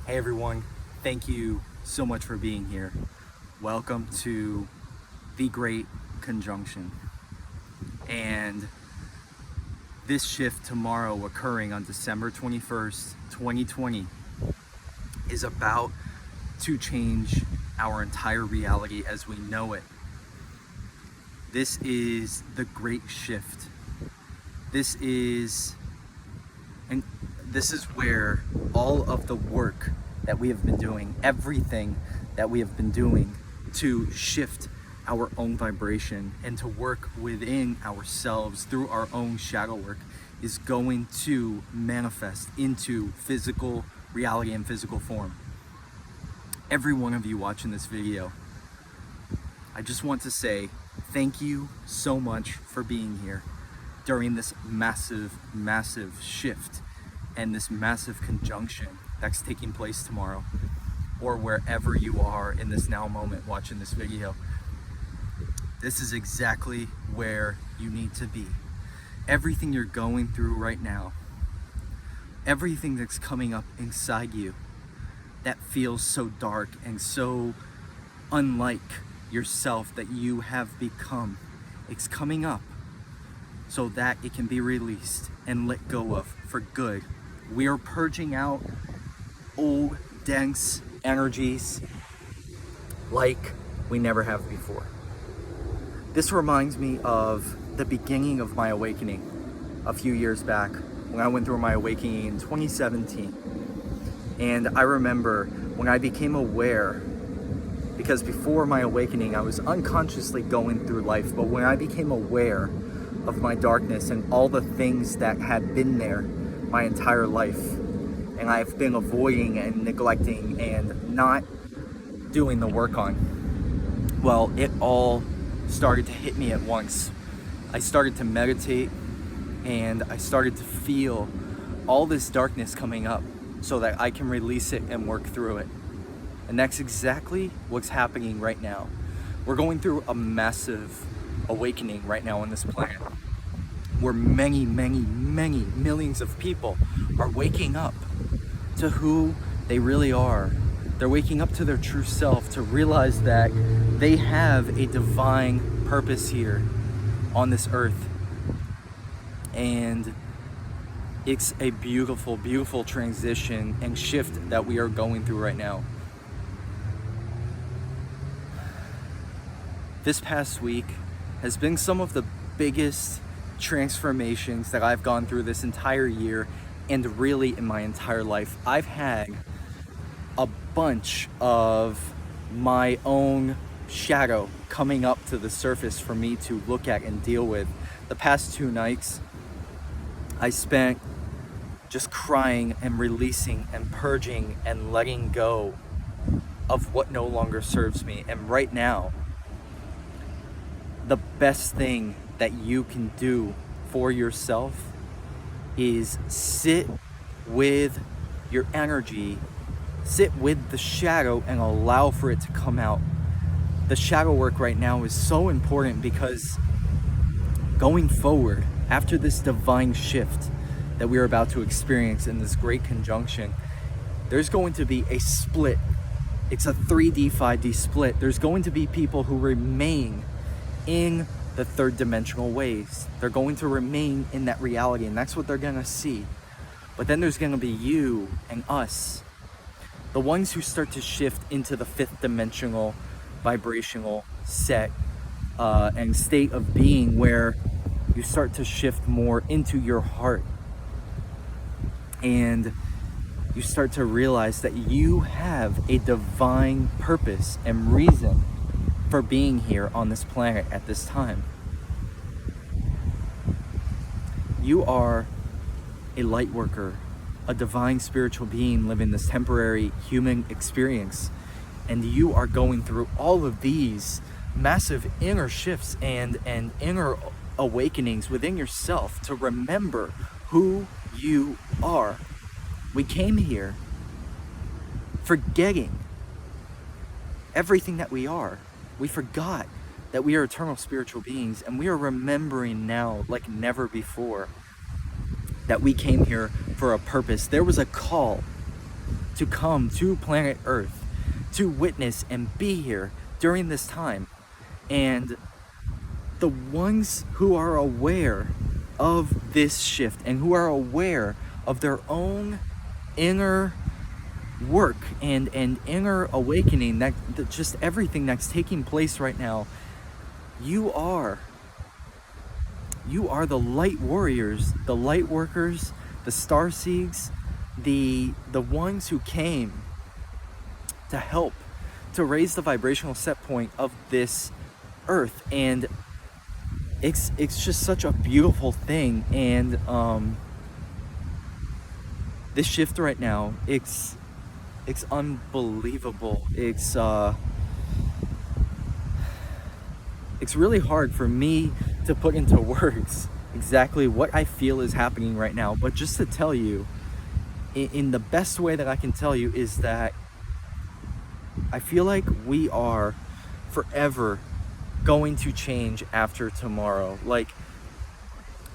Hey everyone, thank you so much for being here. Welcome to the Great Conjunction. And this shift tomorrow, occurring on December 21st, 2020, is about to change our entire reality as we know it. This is the Great Shift. This is where all of the work that we have been doing, everything that we have been doing to shift our own vibration and to work within ourselves through our own shadow work, is going to manifest into physical reality and physical form. Every one of you watching this video, I just want to say thank you so much for being here during this massive shift and this massive conjunction that's taking place tomorrow, or wherever you are in this now moment watching this video. This is exactly where you need to be. Everything you're going through right now, everything that's coming up inside you that feels so dark and so unlike yourself that you have become, it's coming up so that it can be released and let go of for good. We are purging out old, dense energies like we never have before. This reminds me of the beginning of my awakening a few years back when I went through my awakening in 2017. And I remember when I became aware, because before my awakening I was unconsciously going through life, but when I became aware of my darkness and all the things that had been there my entire life, and I've been avoiding and neglecting and not doing the work on, well, it all started to hit me at once. I started to meditate and I started to feel all this darkness coming up so that I can release it and work through it. And that's exactly what's happening right now. We're going through a massive awakening right now on this planet, where many millions of people are waking up to who they really are. They're waking up to their true self, to realize that they have a divine purpose here on this earth. And it's a beautiful transition and shift that we are going through right now. This past week has been some of the biggest transformations that I've gone through this entire year, and really in my entire life. I've had a bunch of my own shadow coming up to the surface for me to look at and deal with. The past 2 nights I spent just crying and releasing and purging and letting go of what no longer serves me. And right now, the best thing that you can do for yourself is sit with your energy, sit with the shadow, and allow for it to come out. The shadow work right now is so important, because going forward, after this divine shift that we're about to experience in this great conjunction, there's going to be a split. It's a 3D, 5D split. There's going to be people who remain in the third dimensional ways. They're going to remain in that reality, and that's what they're gonna see. But then there's gonna be you and us, the ones who start to shift into the 5th dimensional vibrational set and state of being, where you start to shift more into your heart, and you start to realize that you have a divine purpose and reason for being here on this planet at this time. You are a light worker, a divine spiritual being living this temporary human experience, and you are going through all of these massive inner shifts and inner awakenings within yourself to remember who you are. We came here forgetting everything that we are. We forgot that we are eternal spiritual beings, and we are remembering now like never before that we came here for a purpose. There was a call to come to planet Earth to witness and be here during this time. And the ones who are aware of this shift and who are aware of their own inner work and inner awakening, that just everything that's taking place right now, you are the light warriors, the light workers, the star seeds, the ones who came to help to raise the vibrational set point of this earth. And it's just such a beautiful thing. And this shift right now, it's unbelievable. It's really hard for me to put into words exactly what I feel is happening right now, but just to tell you in the best way that I can tell you is that I feel like we are forever going to change after tomorrow. Like,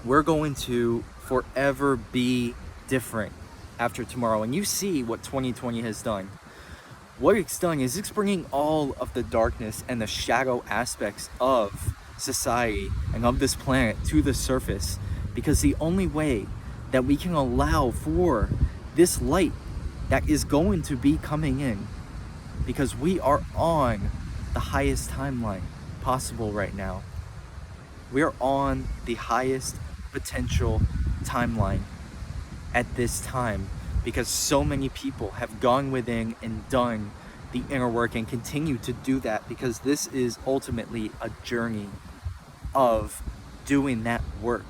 we're going to forever be different after tomorrow. And you see what 2020 has done. What it's done is it's bringing all of the darkness and the shadow aspects of society and of this planet to the surface, because the only way that we can allow for this light that is going to be coming in, because we are on the highest timeline possible right now. We are on the highest potential timeline at this time, because so many people have gone within and done the inner work and continue to do that, because this is ultimately a journey of doing that work.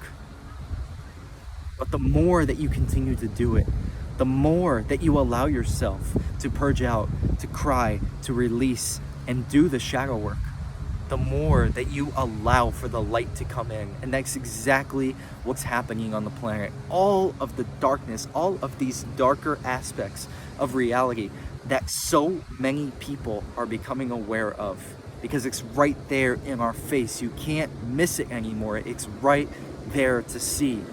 But the more that you continue to do it, the more that you allow yourself to purge out, to cry, to release, and do the shadow work, the more that you allow for the light to come in. And that's exactly what's happening on the planet. All of the darkness, all of these darker aspects of reality that so many people are becoming aware of, because it's right there in our face. You can't miss it anymore. It's right there to see.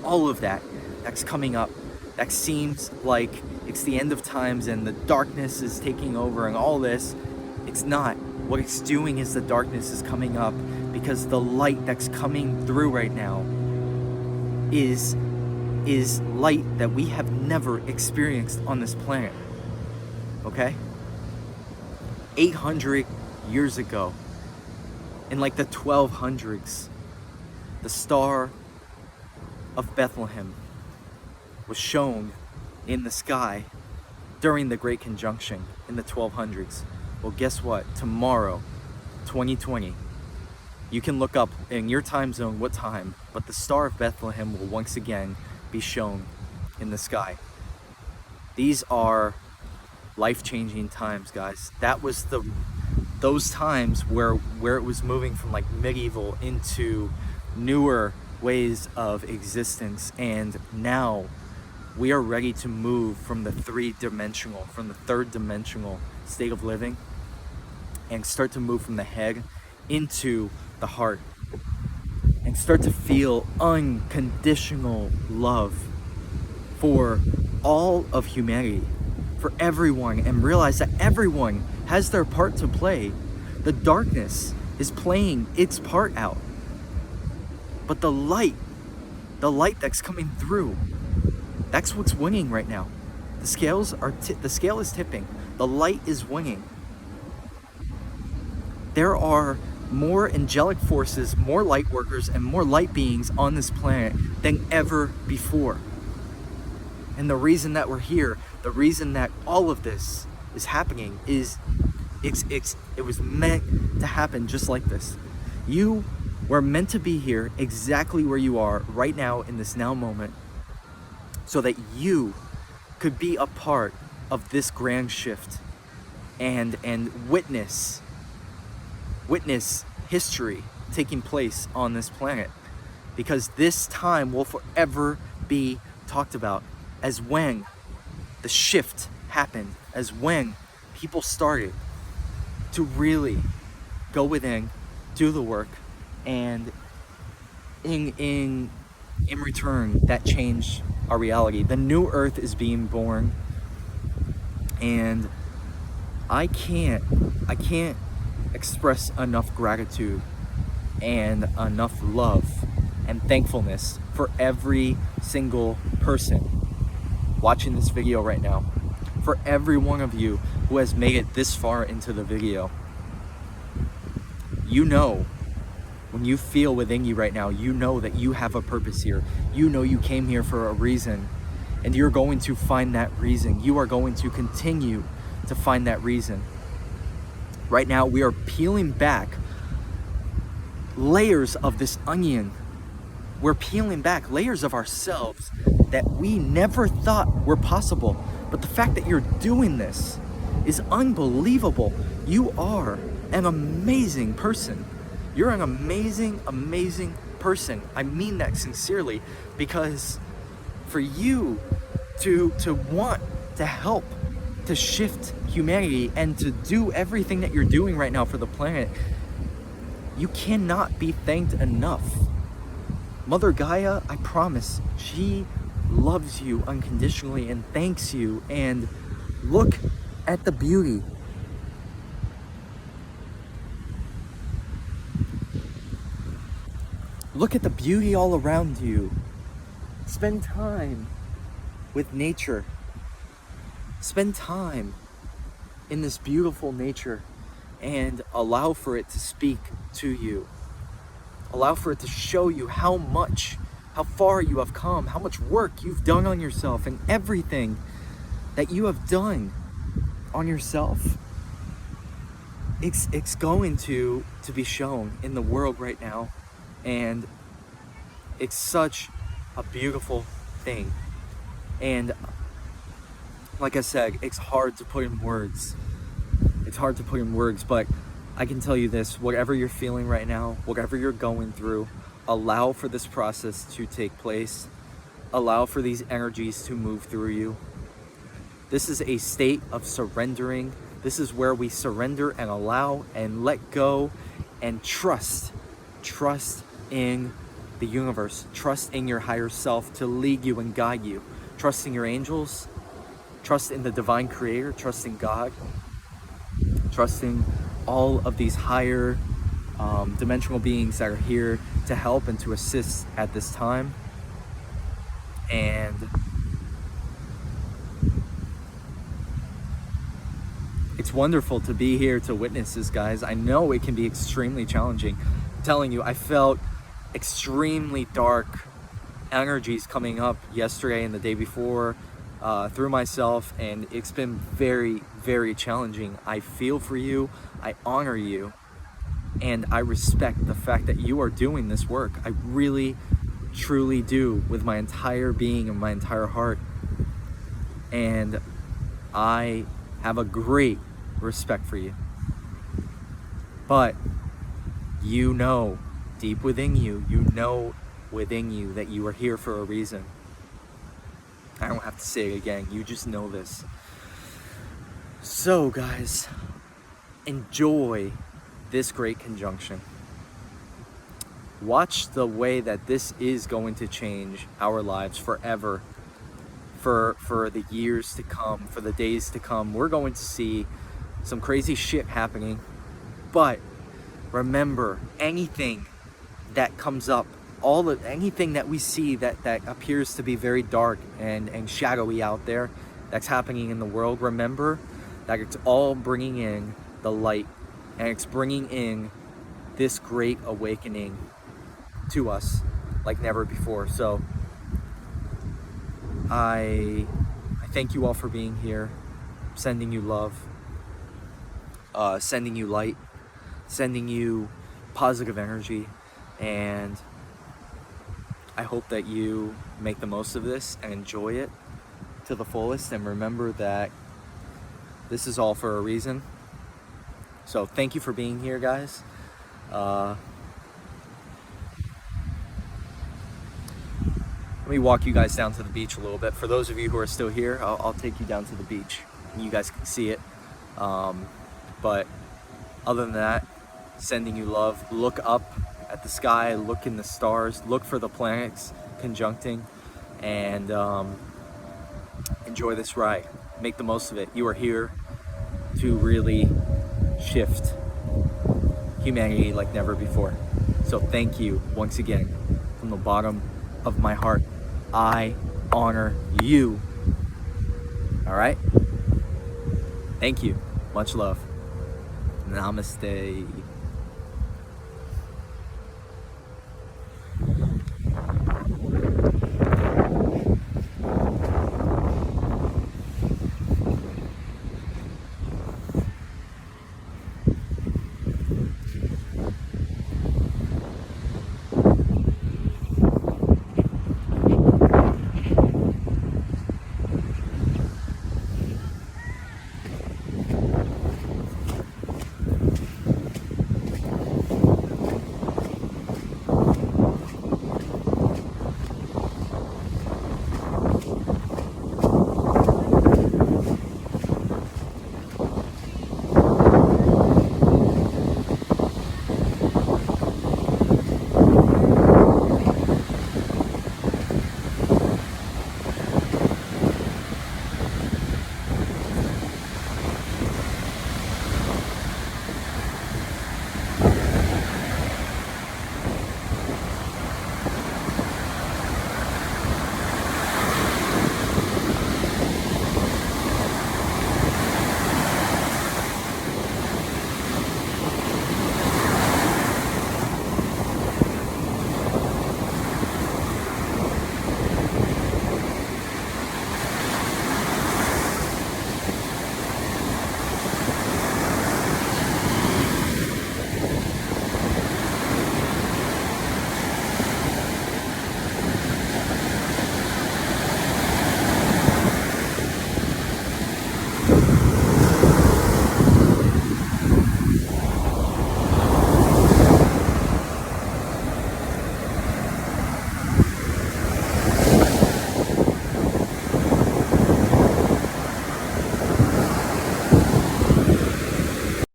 All of that's coming up, that seems like it's the end of times and the darkness is taking over and all this. It's not. What it's doing is the darkness is coming up, because the light that's coming through right now is light that we have never experienced on this planet. Okay? 800 years ago, in like the 1200s, the Star of Bethlehem was shown in the sky during the Great Conjunction in the 1200s. Well, guess what? Tomorrow, 2020, you can look up in your time zone what time, but the Star of Bethlehem will once again be shown in the sky. These are life-changing times, guys. That was those times where it was moving from like medieval into newer ways of existence, and now we are ready to move from the third dimensional state of living and start to move from the head into the heart and start to feel unconditional love for all of humanity, for everyone, and realize that everyone has their part to play. The darkness is playing its part out, but the light that's coming through, that's what's winning right now. The scale is tipping. The light is winning. There are more angelic forces, more light workers, and more light beings on this planet than ever before. And the reason that we're here, the reason that all of this is happening is it was meant to happen just like this. You were meant to be here exactly where you are right now in this now moment, so that you could be a part of this grand shift and witness history taking place on this planet, because this time will forever be talked about as when the shift happened, as when people started to really go within, do the work, and in return that changed our reality. The new earth is being born. And I can't express enough gratitude and enough love and thankfulness for every single person watching this video right now, for every one of you who has made it this far into the video. You know, when you feel within you right now, you know that you have a purpose here. You know you came here for a reason, and you're going to find that reason. You are going to continue to find that reason. Right now, we are peeling back layers of this onion. We're peeling back layers of ourselves that we never thought were possible. But the fact that you're doing this is unbelievable. You are an amazing person. You're an amazing, amazing person. I mean that sincerely, because for you to want to help to shift humanity and to do everything that you're doing right now for the planet, you cannot be thanked enough. Mother Gaia, I promise, she loves you unconditionally and thanks you. And look at the beauty. Look at the beauty all around you. Spend time with nature. Spend time in this beautiful nature and allow for it to speak to you. Allow for it to show you how far you have come, how much work you've done on yourself, and everything that you have done on yourself. It's going to be shown in the world right now, and it's such a beautiful thing. And like I said, it's hard to put in words. It's hard to put in words, but I can tell you this: whatever you're feeling right now, whatever you're going through, allow for this process to take place. Allow for these energies to move through you. This is a state of surrendering. This is where we surrender and allow and let go and trust. Trust in the universe. Trust in your higher self to lead you and guide you. Trust in your angels. Trust in the divine creator. Trust in God. Trust in all of these higher dimensional beings that are here to help and to assist at this time. And it's wonderful to be here to witness this, guys. I know it can be extremely challenging. I'm telling you, I felt extremely dark energies coming up yesterday and the day before through myself, and it's been very, very challenging. I feel for you, I honor you, and I respect the fact that you are doing this work. I really, truly do, with my entire being and my entire heart. And I have a great respect for you. But you know, deep within you, you know within you that you are here for a reason. I don't have to say it again, you just know this. So guys, enjoy this great conjunction. Watch the way that this is going to change our lives forever, for the years to come, for the days to come. We're going to see some crazy shit happening, but remember, anything that comes up, anything that we see that appears to be very dark and shadowy out there that's happening in the world, remember that it's all bringing in the light, and it's bringing in this great awakening to us like never before. So I thank you all for being here, sending you love, sending you light, sending you positive energy, and I hope that you make the most of this and enjoy it to the fullest, and remember that this is all for a reason. So thank you for being here, guys. Let me walk you guys down to the beach a little bit. For those of you who are still here, I'll take you down to the beach and you guys can see it. But other than that, sending you love. Look up at the sky, look in the stars, look for the planets conjuncting, and enjoy this ride. make the most of it. You are here to really shift humanity like never before. So thank you once again from the bottom of my heart. I honor you. All right? Thank you. Much love. Namaste.